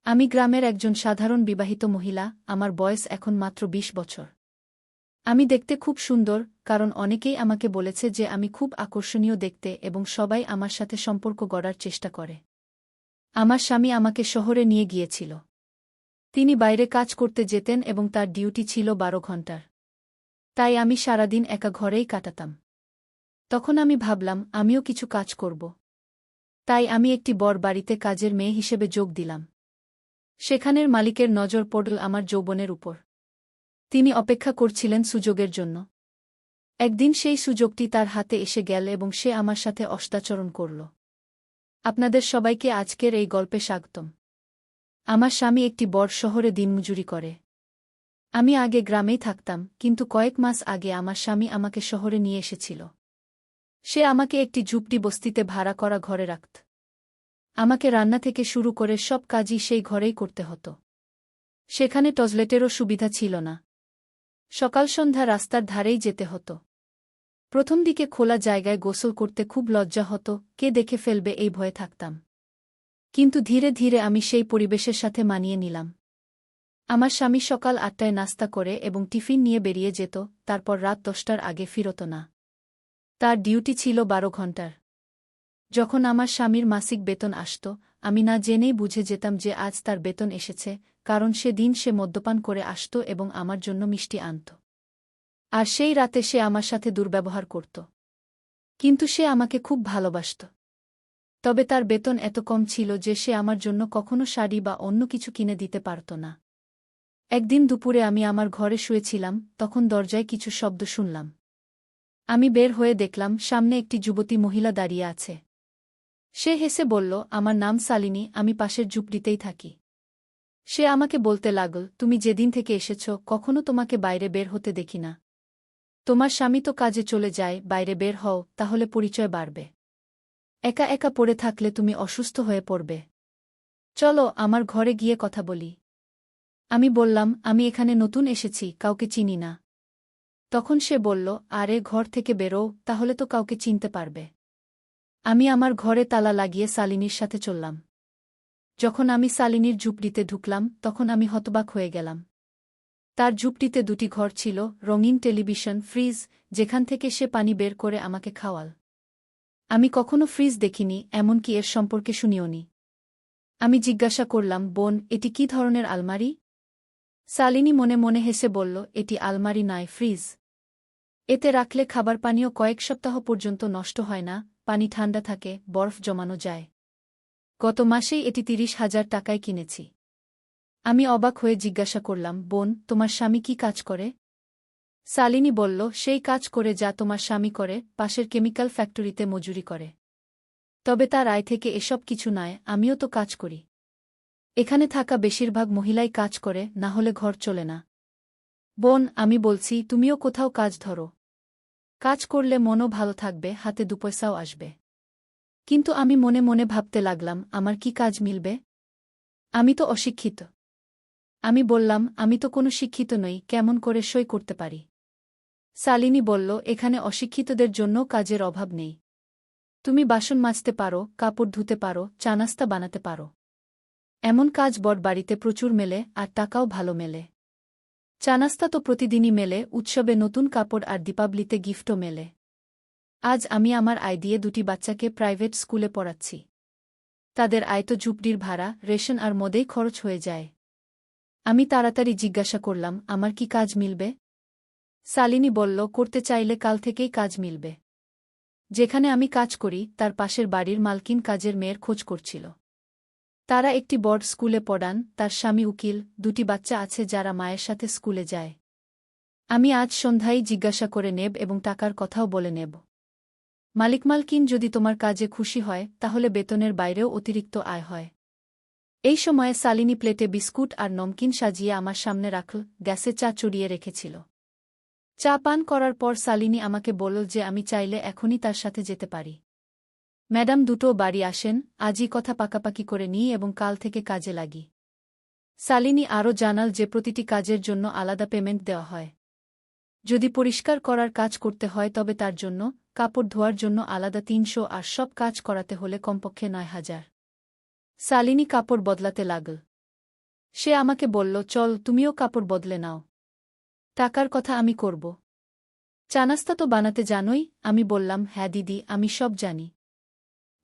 আমি গ্রামের একজন সাধারণ বিবাহিত মহিলা, আমার বয়স এখন মাত্র ২০ বছর। আমি দেখতে খুব সুন্দর, কারণ অনেকেই আমাকে বলেছে যে আমি খুব আকর্ষণীয় দেখতে এবং সবাই আমার সাথে সম্পর্ক গড়ার চেষ্টা করে। আমার স্বামী আমাকে শহরে নিয়ে গিয়েছিল। তিনি বাইরে কাজ করতে যেতেন এবং তার ডিউটি ছিল ১২ ঘণ্টার। তাই আমি সারাদিন একা ঘরেই কাটাতাম। তখন আমি ভাবলাম আমিও কিছু কাজ করব। তাই আমি একটি বড় বাড়িতে কাজের মেয়ে হিসেবে যোগ দিলাম। সেখানের মালিকের নজর পড়ল আমার যৌবনের উপর। তিনি অপেক্ষা করছিলেন সুযোগের জন্য। একদিন সেই সুযোগটি তার হাতে এসে গেল এবং সে আমার সাথে অত্যাচারণ করল। আপনাদের সবাইকে আজকের এই গল্পে স্বাগতম। আমার স্বামী একটি বড় শহরে দিনমজুরি করে। আমি আগে গ্রামেই থাকতাম, কিন্তু কয়েক মাস আগে আমার স্বামী আমাকে শহরে নিয়ে এসেছিল। সে আমাকে একটি ঝুপড়ি বস্তিতে ভাড়া করা ঘরে রাখত। আমাকে রান্না থেকে শুরু করে সব কাজই সেই ঘরেই করতে হতো। সেখানে টয়লেটেরও সুবিধা ছিল না। সকাল সন্ধ্যা রাস্তার ধারেই যেতে হতো। প্রথম দিকে খোলা জায়গায় গোসল করতে খুব লজ্জা হতো, কে দেখে ফেলবে এই ভয়ে থাকতাম। কিন্তু ধীরে ধীরে আমি সেই পরিবেশের সাথে মানিয়ে নিলাম। আমার স্বামী সকাল ৮টায় নাস্তা করে এবং টিফিন নিয়ে বেরিয়ে যেত, তারপর রাত ১০টার আগে ফিরত না। তার ডিউটি ছিল ১২ ঘণ্টার। যখন আমার স্বামীর মাসিক বেতন আসত, আমি না জেনেই বুঝে যেতাম যে আজ তার বেতন এসেছে, কারণ সেদিন সে মদ্যপান করে আসত এবং আমার জন্য মিষ্টি আনত। আর সেই রাতে সে আমার সাথে দুর্ব্যবহার করত। কিন্তু সে আমাকে খুব ভালোবাসত। তবে তার বেতন এত কম ছিল যে সে আমার জন্য কখনো শাড়ি বা অন্য কিছু কিনে দিতে পারত না। একদিন দুপুরে আমি আমার ঘরে শুয়েছিলাম, তখন দরজায় কিছু শব্দ শুনলাম। আমি বের হয়ে দেখলাম সামনে একটি যুবতী মহিলা দাঁড়িয়ে আছে। সে হেসে বলল, আমার নাম শালিনী, আমি পাশের ঝুপড়িতেই থাকি। সে আমাকে বলতে লাগল, তুমি যেদিন থেকে এসেছ কখনো তোমাকে বাইরে বের হতে দেখি না। তোমার স্বামী তো কাজে চলে যায়, বাইরে বের হও, তাহলে পরিচয় বাড়বে। একা একা পড়ে থাকলে তুমি অসুস্থ হয়ে পড়বে। চলো আমার ঘরে গিয়ে কথা বলি। আমি বললাম, আমি এখানে নতুন এসেছি, কাউকে চিনি না। তখন সে বলল, আরে ঘর থেকে বেরো, তাহলে তো কাউকে চিনতে পারবে। আমি আমার ঘরে তালা লাগিয়ে শালিনীর সাথে চললাম। যখন আমি শালিনীর ঝুপড়িতে ঢুকলাম, তখন আমি হতবাক হয়ে গেলাম। তার ঝুপড়িতে দুটি ঘর ছিল, রঙিন টেলিভিশন, ফ্রিজ, যেখান থেকে সে পানি বের করে আমাকে খাওয়াল। আমি কখনো ফ্রিজ দেখিনি, এমনকি এর সম্পর্কে শুনিওনি। আমি জিজ্ঞাসা করলাম, বোন, এটি কী ধরনের আলমারি? শালিনী মনে মনে হেসে বলল, এটি আলমারি নয়, ফ্রিজ। এতে রাখলে খাবার পানীয় কয়েক সপ্তাহ পর্যন্ত নষ্ট হয় না, পানি ঠান্ডা থাকে, বরফ জমানো যায়। গত মাসেই এটি ৩০,০০০ টাকায় কিনেছি। আমি অবাক হয়ে জিজ্ঞাসা করলাম, বোন, তোমার স্বামী কি কাজ করে? শালিনী বলল, সেই কাজ করে যা তোমার স্বামী করে, পাশের কেমিক্যাল ফ্যাক্টরিতে মজুরি করে। তবে তার আয় থেকে এসব কিছু নয়, আমিও তো কাজ করি। এখানে থাকা বেশিরভাগ মহিলাই কাজ করে, না হলে ঘর চলে না। বোন, আমি বলছি তুমিও কোথাও কাজ ধরো। কাজ করলে মনও ভালো থাকবে, হাতে দুপয়সাও আসবে। কিন্তু আমি মনে মনে ভাবতে লাগলাম, আমার কি কাজ মিলবে? আমি তো অশিক্ষিত। আমি বললাম, আমি তো কোনো শিক্ষিত নই, কেমন করে সই করতে পারি? শালিনী বলল, এখানে অশিক্ষিতদের জন্য কাজের অভাব নেই। তুমি বাসন মাজতে পারো, কাপড় ধুতে পারো, চা নাস্তা বানাতে পারো। এমন কাজ বড় বাড়িতে প্রচুর মেলে, আর টাকাও ভালো মেলে। চা নাস্তা তো প্রতিদিনই মেলে, উৎসবে নতুন কাপড় আর দীপাবলিতে গিফটও মেলে। আজ আমি আমার আয় দিয়ে দুটি বাচ্চাকে প্রাইভেট স্কুলে পড়াচ্ছি। তাদের আয় তো ঝুপড়ির ভাড়া, রেশন আর মদেই খরচ হয়ে যায়। আমি তাড়াতাড়ি জিজ্ঞাসা করলাম, আমার কি কাজ মিলবে? শালিনী বলল, করতে চাইলে কাল থেকেই কাজ মিলবে। যেখানে আমি কাজ করি তার পাশের বাড়ির মালকিন কাজের মেয়ের খোঁজ করছিল। তারা একটি বড় স্কুলে পড়ান, তার স্বামী উকিল, দুটি বাচ্চা আছে যারা মায়ের সাথে স্কুলে যায়। আমি আজ সন্ধ্যায় জিজ্ঞাসা করে নেব এবং টাকার কথাও বলে নেব। মালিক-মালকিন যদি তোমার কাজে খুশি হয়, তাহলে বেতনের বাইরেও অতিরিক্ত আয় হয়। এই সময়ে শালিনী প্লেটে বিস্কুট আর নমকিন সাজিয়ে আমার সামনে রাখল, গ্যাসে চা চড়িয়ে রেখেছিল। চা পান করার পর শালিনী আমাকে বলল যে আমি চাইলে এখনই তার সাথে যেতে পারি। ম্যাডাম দুটো বাড়ি আসেন, আজই কথা পাকাপাকি করে নিই এবং কাল থেকে কাজে লাগি। শালিনী আরও জানাল যে প্রতিটি কাজের জন্য আলাদা পেমেন্ট দেওয়া হয়। যদি পরিষ্কার করার কাজ করতে হয় তবে তার জন্য, কাপড় ধোয়ার জন্য আলাদা ৩০০ আর সব কাজ করাতে হলে কমপক্ষে ৯,০০০। শালিনী কাপড় বদলাতে লাগল। সে আমাকে বলল, চল তুমিও কাপড় বদলে নাও। টাকার কথা আমি করব। চা নাস্তা তো বানাতে জানোই? আমি বললাম, হ্যাঁ দিদি, আমি সব জানি।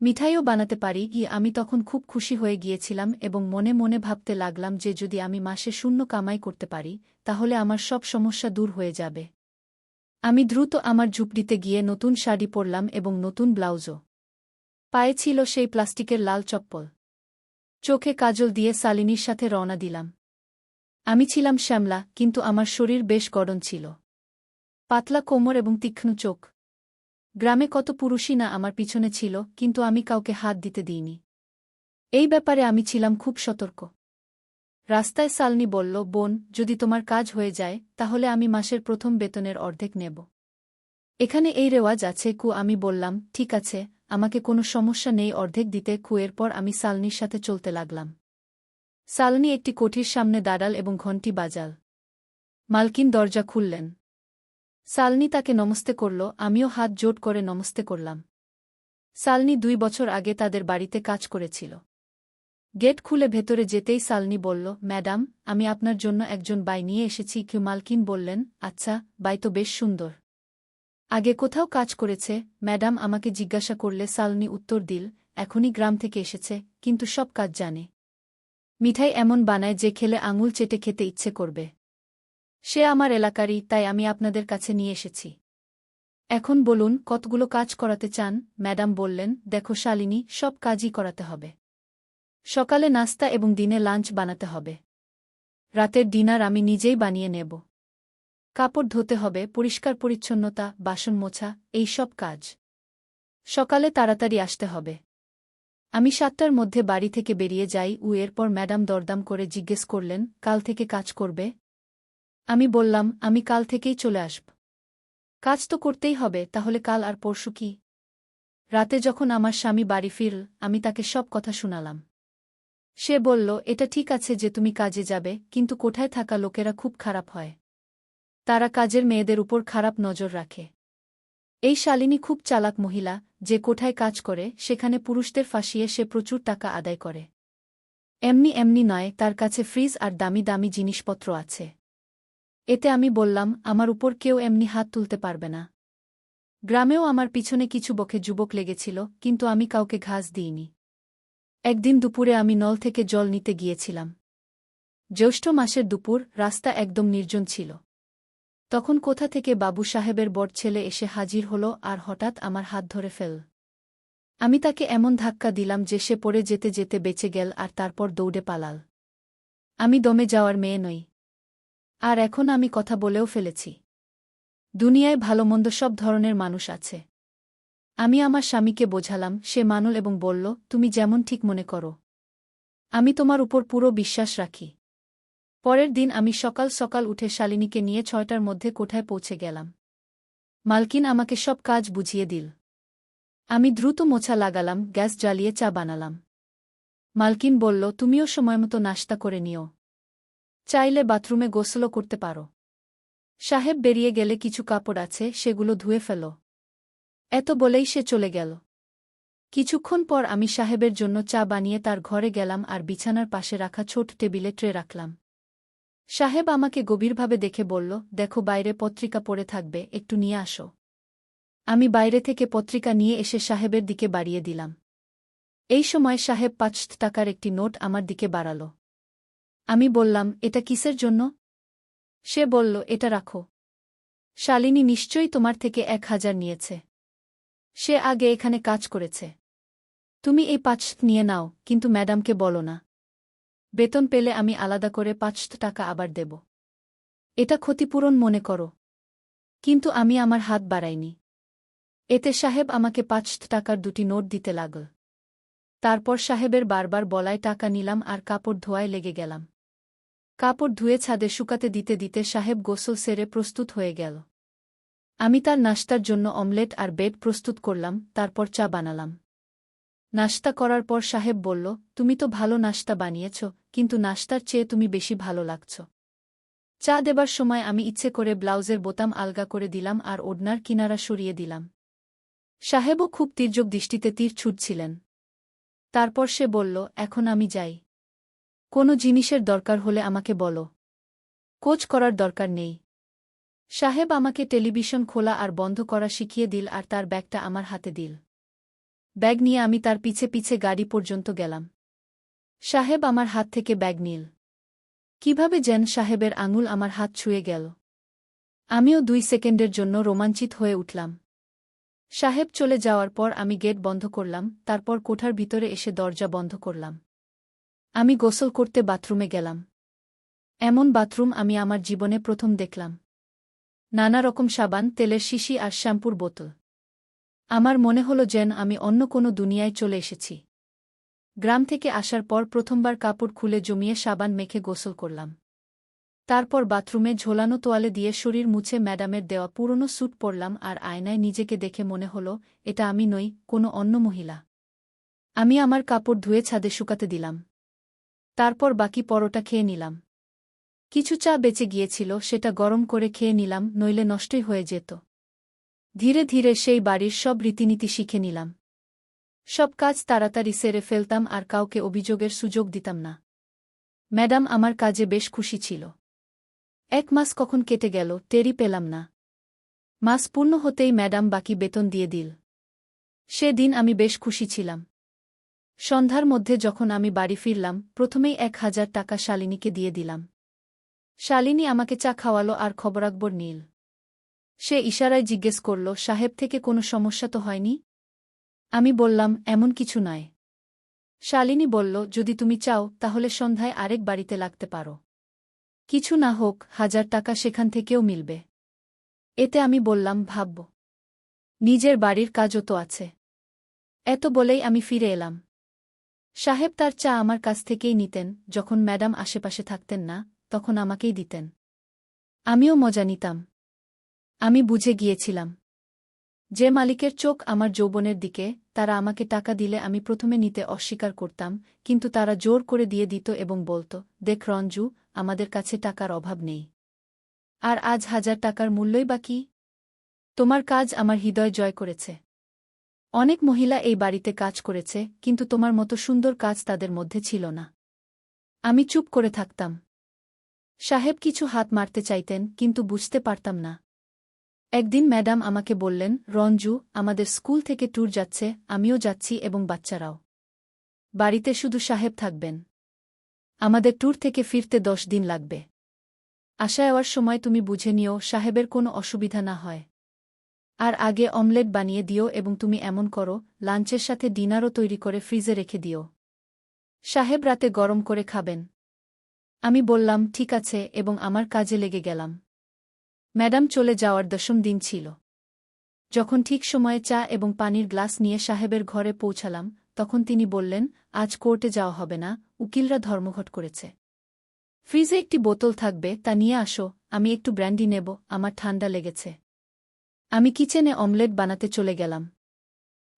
মিঠাইও বানাতে পারি। আমি তখন খুব খুশি হয়ে গিয়েছিলাম এবং মনে মনে ভাবতে লাগলাম যে যদি আমি মাসে শূন্য কামাই করতে পারি তাহলে আমার সব সমস্যা দূর হয়ে যাবে। আমি দ্রুত আমার ঝুপড়িতে গিয়ে নতুন শাড়ি পরলাম এবং নতুন ব্লাউজও। পায়ে ছিল সেই প্লাস্টিকের লাল চপ্পল। চোখে কাজল দিয়ে শালিনীর সাথে রওনা দিলাম। আমি ছিলাম শ্যামলা, কিন্তু আমার শরীর বেশ গড়ন ছিল। পাতলা কোমর এবং তীক্ষ্ণ চোখ। গ্রামে কত পুরুষই না আমার পিছনে ছিল, কিন্তু আমি কাউকে হাত দিতে দিইনি। এই ব্যাপারে আমি ছিলাম খুব সতর্ক। রাস্তায় শালিনী বলল, বোন, যদি তোমার কাজ হয়ে যায় তাহলে আমি মাসের প্রথম বেতনের অর্ধেক নেব। এখানে এই রেওয়াজ আছে। আমি বললাম, ঠিক আছে, আমাকে কোনো সমস্যা নেই অর্ধেক দিতে। এরপর আমি শালিনীর সাথে চলতে লাগলাম। শালিনী একটি কোঠির সামনে দাঁড়াল এবং ঘণ্টি বাজাল। মালকিন দরজা খুললেন। শালিনী তাকে নমস্তে করল, আমিও হাত জোট করে নমস্তে করলাম। শালিনী 2 বছর আগে তাদের বাড়িতে কাজ করেছিল। গেট খুলে ভেতরে যেতেই শালিনী বলল, ম্যাডাম, আমি আপনার জন্য একজন বাই নিয়ে এসেছি। মালকিন বললেন, আচ্ছা, বাই তো বেশ সুন্দর। আগে কোথাও কাজ করেছে? ম্যাডাম আমাকে জিজ্ঞাসা করলে শালিনী উত্তর দিল, এখনই গ্রাম থেকে এসেছে, কিন্তু সব কাজ জানে। মিঠাই এমন বানায় যে খেলে আঙুল চেটে খেতে ইচ্ছে করবে। সে আমার এলাকারই, তাই আমি আপনাদের কাছে নিয়ে এসেছি। এখন বলুন, কতগুলো কাজ করাতে চান? ম্যাডাম বললেন, দেখো শালিনী, সব কাজই করাতে হবে। সকালে নাস্তা এবং দিনে লাঞ্চ বানাতে হবে। রাতের ডিনার আমি নিজেই বানিয়ে নেব। কাপড় ধুতে হবে, পরিষ্কার পরিচ্ছন্নতা, বাসন মোছা, এই সব কাজ। সকালে তাড়াতাড়ি আসতে হবে। আমি 7টার মধ্যে বাড়ি থেকে বেরিয়ে যাই। এরপর ম্যাডাম দরদাম করে জিজ্ঞেস করলেন, কাল থেকে কাজ করবে? আমি বললাম, আমি কাল থেকেই চলে আসব। কাজ তো করতেই হবে, তাহলে কাল আর পরশু কি? রাতে যখন আমার স্বামী বাড়ি ফিরল, আমি তাকে সব কথা শুনালাম। সে বলল, এটা ঠিক আছে যে তুমি কাজে যাবে, কিন্তু কোঠায় থাকা লোকেরা খুব খারাপ হয়। তারা কাজের মেয়েদের উপর খারাপ নজর রাখে। এই শালিনী খুব চালাক মহিলা, যে কোঠায় কাজ করে সেখানে পুরুষদের ফাঁসিয়ে সে প্রচুর টাকা আদায় করে। এমনি এমনি নয়, তার কাছে ফ্রিজ আর দামি দামি জিনিসপত্র আছে। এতে আমি বললাম, আমার উপর কেউ এমনি হাত তুলতে পারবে না। গ্রামেও আমার পিছনে কিছু বকে যুবক লেগেছিল, কিন্তু আমি কাউকে ঘাস দিইনি। একদিন দুপুরে আমি নল থেকে জল নিতে গিয়েছিলাম। জ্যৈষ্ঠ মাসের দুপুর, রাস্তা একদম নির্জন ছিল। তখন কোথা থেকে বাবু সাহেবের বড় ছেলে এসে হাজির হল আর হঠাৎ আমার হাত ধরে ফেল। আমি তাকে এমন ধাক্কা দিলাম যে সে পড়ে যেতে যেতে বেঁচে গেল আর তারপর দৌড়ে পালাল। আমি দমে যাওয়ার মেয়ে নই। আর এখন আমি কথা বলেও ফেলেছি। দুনিয়ায় ভালোমন্দ সব ধরনের মানুষ আছে। আমি আমার স্বামীকে বোঝালাম, সে মানল এবং বলল, তুমি যেমন ঠিক মনে করো। আমি তোমার উপর পুরো বিশ্বাস রাখি। পরের দিন আমি সকাল সকাল উঠে শালিনীকে নিয়ে 6টার মধ্যে কোঠায় পৌঁছে গেলাম। মালকিন আমাকে সব কাজ বুঝিয়ে দিল। আমি দ্রুত মোছা লাগালাম, গ্যাস জ্বালিয়ে চা বানালাম। মালকিন বলল, তুমিও সময়মতো নাশতা করে নিও। চাইলে বাথরুমে গোসলও করতে পারো। সাহেব বেরিয়ে গেলে কিছু কাপড় আছে, সেগুলো ধুয়ে ফেলো। এত বলেই সে চলে গেল। কিছুক্ষণ পর আমি সাহেবের জন্য চা বানিয়ে তার ঘরে গেলাম আর বিছানার পাশে রাখা ছোট টেবিলে ট্রে রাখলাম। সাহেব আমাকে গভীরভাবে দেখে বলল, দেখো, বাইরে পত্রিকা পড়ে থাকবে, একটু নিয়ে আসো। আমি বাইরে থেকে পত্রিকা নিয়ে এসে সাহেবের দিকে বাড়িয়ে দিলাম। এই সময় সাহেব 5 টাকার একটি নোট আমার দিকে বাড়াল। আমি বললাম, এটা কিসের জন্য? সে বলল, এটা রাখো। শালিনী নিশ্চয়ই তোমার থেকে 1000 নিয়েছে। সে আগে এখানে কাজ করেছে। তুমি এই 5 নিয়ে নাও, কিন্তু ম্যাডামকে বলো না। বেতন পেলে আমি আলাদা করে 5 টাকা আবার দেব। এটা ক্ষতিপূরণ মনে করো। কিন্তু আমি আমার হাত বাড়াইনি। এতে সাহেব আমাকে 5 টাকার 2টি নোট দিতে লাগল। তারপর সাহেবের বারবার বলায় টাকা নিলাম আর কাপড় ধোয়ায় লেগে গেলাম। কাপড় ধুয়ে ছাদে শুকাতে দিতে দিতে সাহেব গোসল সেরে প্রস্তুত হয়ে গেল। আমি তার নাশতার জন্য অমলেট আর ব্রেড প্রস্তুত করলাম, তারপর চা বানালাম। নাশতা করার পর সাহেব বলল, তুমি তো ভালো নাশতা বানিয়েছ, কিন্তু নাশতার চেয়ে তুমি বেশি ভালো লাগছ। চা দেবার সময় আমি ইচ্ছে করে ব্লাউজের বোতাম আলগা করে দিলাম আর ওড়নার কিনারা সরিয়ে দিলাম। সাহেবও খুব তীর্যক দৃষ্টিতে তীর ছুটছিলেন। তারপর সে বলল, এখন আমি যাই। কোনো জিনিসের দরকার হলে আমাকে বলো। কোচ করার দরকার নেই। সাহেব আমাকে টেলিভিশন খোলা আর বন্ধ করা শিখিয়ে দিল আর তার ব্যাগটা আমার হাতে দিল। ব্যাগ নিয়ে আমি তার পিছে পিছে গাড়ি পর্যন্ত গেলাম। সাহেব আমার হাত থেকে ব্যাগ নিল। কিভাবে যেন সাহেবের আঙুল আমার হাত ছুঁয়ে গেল। আমিও 2 সেকেন্ডের জন্য রোমাঞ্চিত হয়ে উঠলাম। সাহেব চলে যাওয়ার পর আমি গেট বন্ধ করলাম, তারপর কোঠার ভিতরে এসে দরজা বন্ধ করলাম। আমি গোসল করতে বাথরুমে গেলাম। এমন বাথরুম আমি আমার জীবনে প্রথম দেখলাম। নানা রকম সাবান, তেলের শিশি আর শ্যাম্পুর বোতল। আমার মনে হলো যেন আমি অন্য কোনো দুনিয়ায় চলে এসেছি। গ্রাম থেকে আসার পর প্রথমবার কাপড় খুলে জমিয়ে সাবান মেখে গোসল করলাম। তারপর বাথরুমে ঝোলানো তোয়ালে দিয়ে শরীর মুছে ম্যাডামের দেওয়া পুরনো স্যুট পরলাম আর আয়নায় নিজেকে দেখে মনে হলো এটা আমি নই, কোনো অন্য মহিলা। আমি আমার কাপড় ধুয়ে ছাদে শুকাতে দিলাম। তারপর বাকি পরোটা খেয়ে নিলাম। কিছু চা বেঁচে গিয়েছিল, সেটা গরম করে খেয়ে নিলাম, নইলে নষ্টই হয়ে যেত। ধীরে ধীরে সেই বাড়ির সব রীতিনীতি শিখে নিলাম। সব কাজ তাড়াতাড়ি সেরে ফেলতাম আর কাউকে অভিযোগের সুযোগ দিতাম না। ম্যাডাম আমার কাজে বেশ খুশি ছিল। 1 মাস কখন কেটে গেল টেরই পেলাম না। মাস পূর্ণ হতেই ম্যাডাম বাকি বেতন দিয়ে দিল। সেদিন আমি বেশ খুশি ছিলাম। সন্ধ্যার মধ্যে যখন আমি বাড়ি ফিরলাম, প্রথমেই 1000 টাকা শালিনীকে দিয়ে দিলাম। শালিনী আমাকে চা খাওয়ালো আর খবরাখবর নিল। সে ইশারায় জিজ্ঞেস করল, সাহেব থেকে কোনো সমস্যা তো হয়নি? আমি বললাম, এমন কিছু নয়। শালিনী বলল, যদি তুমি চাও তাহলে সন্ধ্যায় আরেক বাড়িতে লাগতে পারো। কিছু না হোক, 1000 টাকা সেখান থেকেও মিলবে। এতে আমি বললাম, ভাবব। নিজের বাড়ির কাজও তো আছে। এত বলেই আমি ফিরে এলাম। সাহেব তার চা আমার কাছ থেকেই নিতেন, যখন ম্যাডাম আশেপাশে থাকতেন না তখন আমাকেই দিতেন। আমিও মজা নিতাম। আমি বুঝে গিয়েছিলাম যে মালিকের চোখ আমার যৌবনের দিকে, তারা আমাকে টাকা দিলে আমি প্রথমে নিতে অস্বীকার করতাম, কিন্তু তারা জোর করে দিয়ে দিত এবং বলত, দেখ রঞ্জু, আমাদের কাছে টাকার অভাব নেই। আর আজ 1000 টাকার মূল্যই বা কি? তোমার কাজ আমার হৃদয় জয় করেছে। অনেক মহিলা এই বাড়িতে কাজ করেছে, কিন্তু তোমার মতো সুন্দর কাজ তাদের মধ্যে ছিল না। আমি চুপ করে থাকতাম। সাহেব কিছু হাত মারতে চাইতেন, কিন্তু বুঝতে পারতাম না। একদিন ম্যাডাম আমাকে বললেন, রঞ্জু, আমাদের স্কুল থেকে ট্যুর যাচ্ছে, আমিও যাচ্ছি এবং বাচ্চারাও। বাড়িতে শুধু সাহেব থাকবেন। আমাদের ট্যুর থেকে ফিরতে 10 দিন লাগবে। আশা যাওয়ার সময় তুমি বুঝে নিও সাহেবের কোনো অসুবিধা না হয়। আর আগে অমলেট বানিয়ে দিও এবং তুমি এমন করো, লাঞ্চের সাথে ডিনারও তৈরি করে ফ্রিজে রেখে দিও। সাহেব রাতে গরম করে খাবেন। আমি বললাম, ঠিক আছে, এবং আমার কাজে লেগে গেলাম। ম্যাডাম চলে যাওয়ার 10ম দিন ছিল। যখন ঠিক সময়ে চা এবং পানির গ্লাস নিয়ে সাহেবের ঘরে পৌঁছালাম, তখন তিনি বললেন, আজ কোর্টে যাওয়া হবে না, উকিলরা ধর্মঘট করেছে। ফ্রিজে একটি বোতল থাকবে, তা নিয়ে আসো, আমি একটু ব্র্যান্ডি নেব, আমার ঠান্ডা লেগেছে। আমি কিচেনে অমলেট বানাতে চলে গেলাম।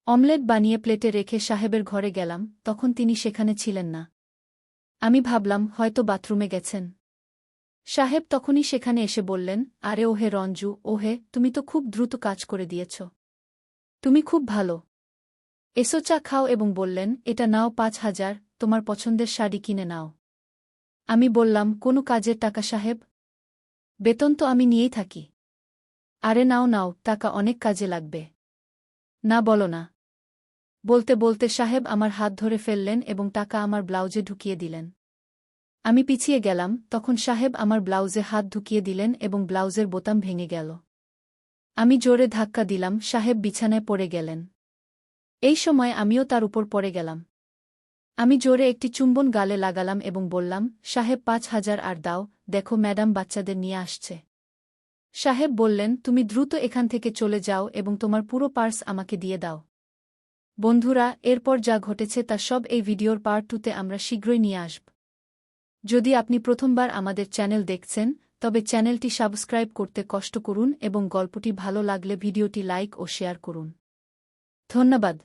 অমলেট বানিয়ে প্লেটে রেখে সাহেবের ঘরে গেলাম, তখন তিনি সেখানে ছিলেন না। আমি ভাবলাম হয়তো বাথরুমে গেছেন। সাহেব তখনই সেখানে এসে বললেন, আরে ওহে রঞ্জু, ওহে, তুমি তো খুব দ্রুত কাজ করে দিয়েছ। তুমি খুব ভালো। এসো চা খাও, এবং বললেন, এটা নাও 5000, তোমার পছন্দের শাড়ি কিনে নাও। আমি বললাম, কোনো কাজের টাকা সাহেব? বেতন তো আমি নিয়েই থাকি। আরে নাও নাও, টাকা অনেক কাজে লাগবে। না বলো না। বলতে বলতে সাহেব আমার হাত ধরে ফেললেন এবং টাকা আমার ব্লাউজে ঢুকিয়ে দিলেন। আমি পিছিয়ে গেলাম, তখন সাহেব আমার ব্লাউজে হাত ঢুকিয়ে দিলেন এবং ব্লাউজের বোতাম ভেঙে গেল। আমি জোরে ধাক্কা দিলাম, সাহেব বিছানায় পড়ে গেলেন। এই সময় আমিও তার উপর পড়ে গেলাম। আমি জোরে একটি চুম্বন গালে লাগালাম এবং বললাম, সাহেব 5000 আর দাও, দেখো ম্যাডাম বাচ্চাদের নিয়ে আসছে। সাহেব বললেন, তুমি দ্রুত এখান থেকে চলে যাও এবং তোমার পুরো পার্স আমাকে দিয়ে দাও। বন্ধুরা, এরপর যা ঘটেছে তা সব এই ভিডিওর পার্ট 2তে আমরা শীঘ্রই নিয়ে আসব। যদি আপনি প্রথমবার আমাদের চ্যানেল দেখছেন, তবে চ্যানেলটি সাবস্ক্রাইব করতে কষ্ট করুন এবং গল্পটি ভালো লাগলে ভিডিওটি লাইক ও শেয়ার করুন। ধন্যবাদ।